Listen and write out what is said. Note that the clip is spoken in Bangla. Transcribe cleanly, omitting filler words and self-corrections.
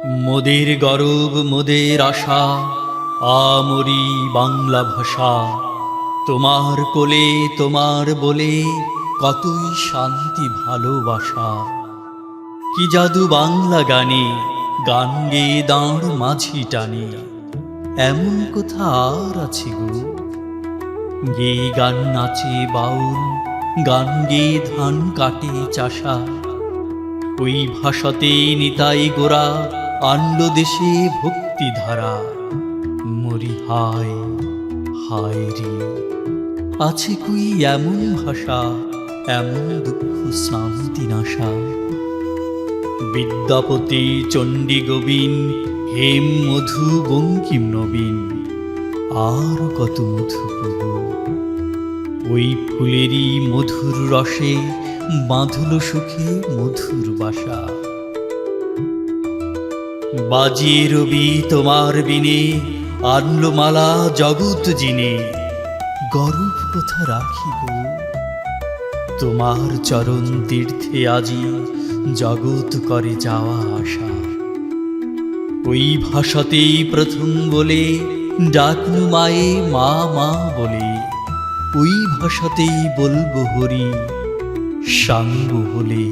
মোদের গরব মোদের আশা, আমরি বাংলা ভাষা। তোমার কোলে তোমার বলে কতই শান্তি ভালোবাসা। কি জাদু বাংলা গানে, গান গেয়ে দাঁড় মাঝি টানে। এমন কোথা আর আছে গো, গে গান নাচে বাউল, গান গেয়ে ধান কাটে চাষা। ওই ভাষাতে নিতাই গোরা আনলো দেশে ভক্তি ধারা। মরি হায় হায় রে, আছে কুই এমন ভাষা, এমন দুঃখ শান্তি নাশা। বিদ্যাপতি চণ্ডী গোবিন, হেম মধু বঙ্কিম নবীন, আর কত মধু প্রভু। ওই ফুলেরই মধুর রসে বাঁধল সুখে মধুর বাসা। বাজিয়ে রবি তোমার বিনে, আনলো মালা জগৎ জিনে। গরব কোথা রাখি গো, তোমার চরণ তীর্থে আজি জগৎ করে যাওয়া আসা। ওই ভাষাতেই প্রথম বলে ডাকনু মায়ে মা মা বলে। ওই ভাষাতেই বলবো হরি, সাঙ্গ হলে